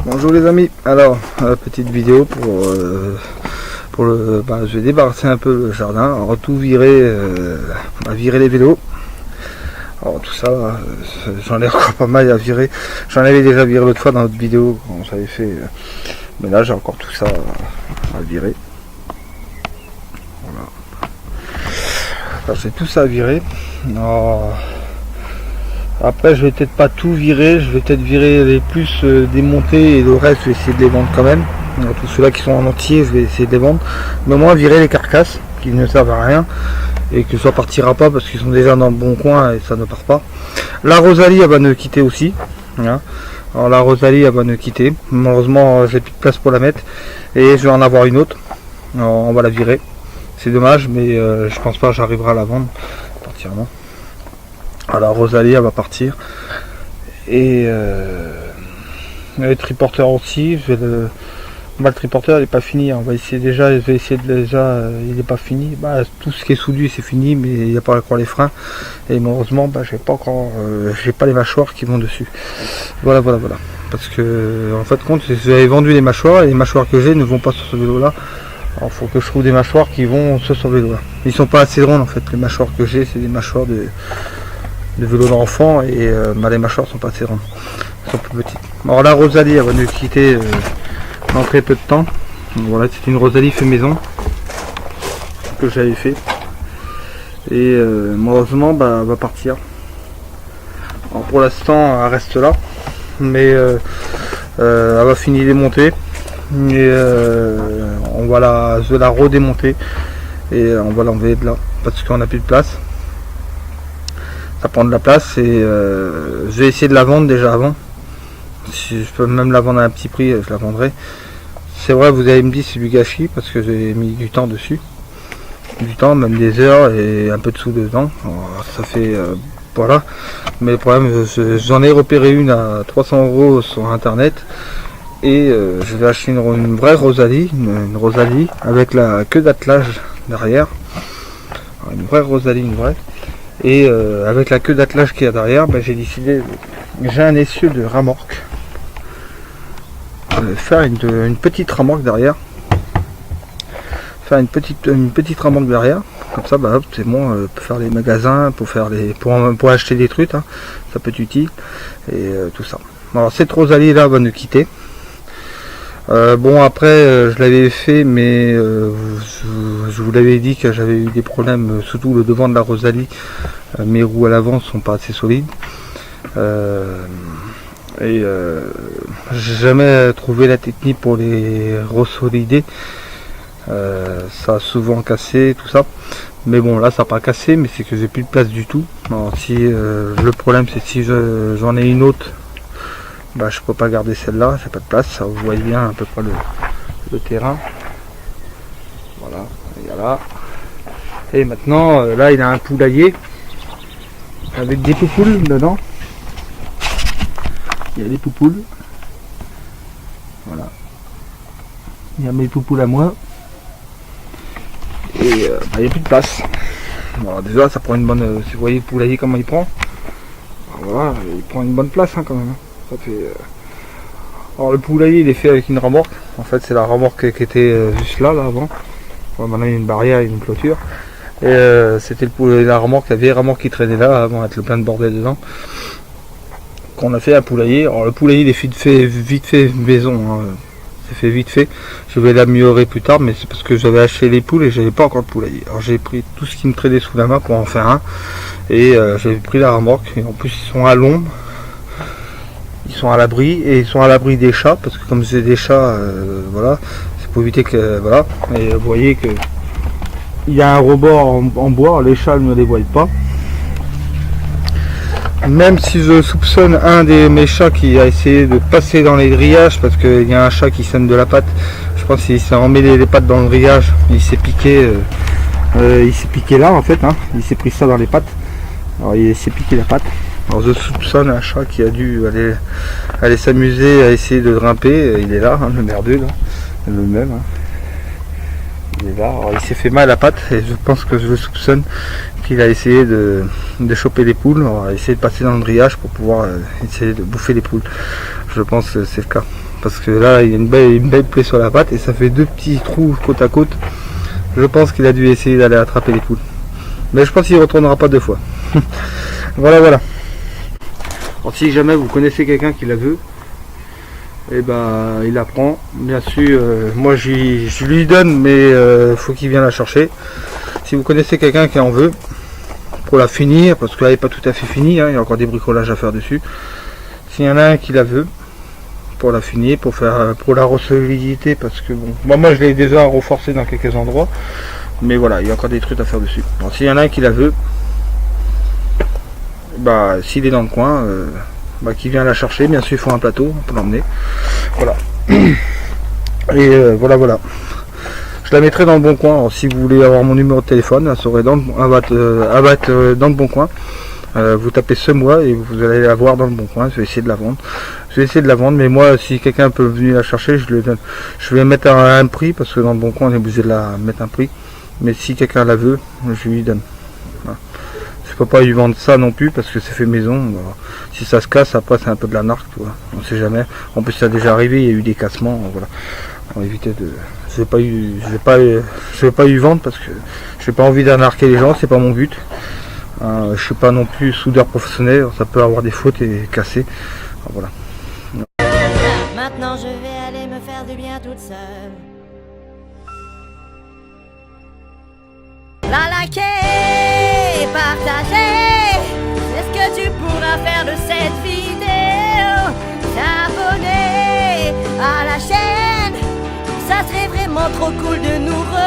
Bonjour les amis, alors petite vidéo pour je vais débarrasser un peu le jardin, alors tout virer, virer les vélos. Alors tout ça, j'en ai encore pas mal à virer, j'en avais déjà viré l'autre fois dans notre vidéo quand j'avais fait, mais là j'ai encore tout ça à virer. Voilà. Alors j'ai tout ça à virer. Alors, après je vais peut-être pas tout virer, je vais peut-être virer les plus démontés et le reste je vais essayer de les vendre quand même. Alors, tous ceux-là qui sont en entier je vais essayer de les vendre. Mais au moins virer les carcasses qui ne servent à rien et que ça partira pas parce qu'ils sont déjà dans le bon coin et ça ne part pas. La Rosalie elle va nous quitter aussi. Voilà. Alors la Rosalie elle va nous quitter. Malheureusement j'ai plus de place pour la mettre et je vais en avoir une autre. Alors, on va la virer. C'est dommage mais je pense pas que j'arriverai à la vendre partiellement. Alors Rosalie elle va partir et le triporteur aussi, le triporteur il est pas fini, on va essayer déjà, il est pas fini, tout ce qui est sous lui c'est fini mais il n'y a pas encore les freins et malheureusement j'ai pas encore j'ai pas les mâchoires qui vont dessus. Voilà parce que en fait compte j'avais vendu les mâchoires et les mâchoires que j'ai ne vont pas sur ce vélo là. Alors il faut que je trouve des mâchoires qui vont sur ce vélo là. Ils sont pas assez rondes en fait, les mâchoires que j'ai c'est des mâchoires de vélo d'enfant et les mâchoires sont pas assez rondes, sont plus petites. Alors la Rosalie elle va nous quitter dans très peu de temps. Donc, voilà, c'est une Rosalie fait maison que j'avais fait et malheureusement elle va partir. Alors, pour l'instant elle reste là mais elle va finir les montées et je vais la redémonter et on va l'enlever de là parce qu'on n'a plus de place. Ça prend de la place et je vais essayer de la vendre déjà avant. Si je peux même la vendre à un petit prix, je la vendrai. C'est vrai, vous allez me dire c'est du gâchis parce que j'ai mis du temps dessus. Du temps, même des heures et un peu de sous dedans. Alors, ça fait voilà. Mais le problème, j'en ai repéré une à 300 € sur internet. Et je vais acheter une vraie Rosalie, une Rosalie avec la queue d'attelage derrière. Alors, une vraie Rosalie, une vraie. Et avec la queue d'attelage qu'il y a derrière, j'ai décidé, j'ai un essieu de remorque, faire une petite remorque derrière, faire une petite remorque derrière, comme ça c'est bon pour faire les magasins, pour acheter des trucs, hein, ça peut être utile et tout ça. Alors cette Rosalie là va nous quitter. Bon après je l'avais fait mais je vous l'avais dit que j'avais eu des problèmes, surtout le devant de la Rosalie, mes roues à l'avant sont pas assez solides et j'ai jamais trouvé la technique pour les resolider. Ça a souvent cassé tout ça mais bon là ça n'a pas cassé mais c'est que j'ai plus de place du tout. Alors si le problème c'est si j'en ai une autre, je peux pas garder celle-là, j'ai pas de place. Ça, vous voyez bien à peu près le terrain. Voilà, il y a là. Et maintenant, là, il a un poulailler avec des poupoules dedans. Il y a des poupoules. Voilà. Il y a mes poupoules à moi. Et il n'y a plus de place. Alors déjà, ça prend une bonne. Si vous voyez le poulailler comment il prend. Alors, voilà, il prend une bonne place hein, quand même. Ça fait, alors le poulailler il est fait avec une remorque. En fait c'est la remorque qui était juste là avant. Maintenant il y a une barrière et une clôture. Et c'était la remorque, la vieille remorque qui traînait là avant avec le plein de bordel dedans. Qu'on a fait un poulailler. Alors le poulailler il est vite fait maison. Hein. C'est fait vite fait. Je vais l'améliorer plus tard mais c'est parce que j'avais acheté les poules et j'avais pas encore de poulailler. Alors j'ai pris tout ce qui me traînait sous la main pour en faire un. Et j'avais pris la remorque. Et en plus ils sont à l'ombre. Ils sont à l'abri et ils sont à l'abri des chats parce que comme c'est des chats, voilà, c'est pour éviter que voilà. Et vous voyez que il y a un rebord en bois, les chats ne les voient pas. Même si je soupçonne un de mes chats qui a essayé de passer dans les grillages parce qu'il y a un chat qui sème de la patte. Je pense qu'il s'est emmêlé les pattes dans le grillage, il s'est piqué là en fait, hein. Il s'est pris ça dans les pattes. Alors il s'est piqué la patte. Alors je soupçonne un chat qui a dû aller s'amuser à essayer de grimper. Il est là, hein, le merdeux là, le même. Hein. Il est là. Alors, il s'est fait mal à la patte et je pense que je le soupçonne qu'il a essayé de choper les poules. On va essayer de passer dans le grillage pour pouvoir essayer de bouffer les poules. Je pense que c'est le cas. parce que là il y a une belle plaie sur la patte et ça fait 2 petits trous côte à côte. Je pense qu'il a dû essayer d'aller attraper les poules, mais je pense qu'il ne retournera pas 2 fois. Voilà. Alors, si jamais vous connaissez quelqu'un qui la veut, et ben il la prend. Bien sûr, moi je lui donne, mais faut qu'il vienne la chercher. Si vous connaissez quelqu'un qui en veut, pour la finir, parce qu'elle n'est pas tout à fait finie, hein, il y a encore des bricolages à faire dessus. S'il y en a un qui la veut, pour la finir, pour la solidité, parce que bon, moi je l'ai déjà renforcé dans quelques endroits, mais voilà, il y a encore des trucs à faire dessus. Bon, s'il y en a un qui la veut, bah s'il est dans le coin, qui vient la chercher, bien sûr il faut un plateau pour l'emmener. Voilà. Et voilà. Je la mettrai dans le bon coin. Alors, si vous voulez avoir mon numéro de téléphone, elle serait dans le bon coin. Vous tapez ce mois et vous allez la voir dans le bon coin. Je vais essayer de la vendre. Mais moi, si quelqu'un peut venir la chercher, je vais mettre un prix, parce que dans le bon coin on est obligé de la mettre un prix. Mais si quelqu'un la veut, je lui donne. Voilà. Je peux pas lui vendre ça non plus parce que c'est fait maison. Alors, si ça se casse, après c'est un peu de la narque, tu vois. On sait jamais. En plus ça a déjà arrivé, il y a eu des cassements. Voilà. On va éviter de. Je vais pas lui vendre parce que j'ai pas envie d'arnaquer les gens, c'est pas mon but. Je suis pas non plus soudeur professionnel, ça peut avoir des fautes et casser. Alors, voilà. Maintenant je vais aller me faire du bien toute seule. La liker, partager, c'est ce que tu pourras faire de cette vidéo. T'abonner à la chaîne, ça serait vraiment trop cool de nous revoir.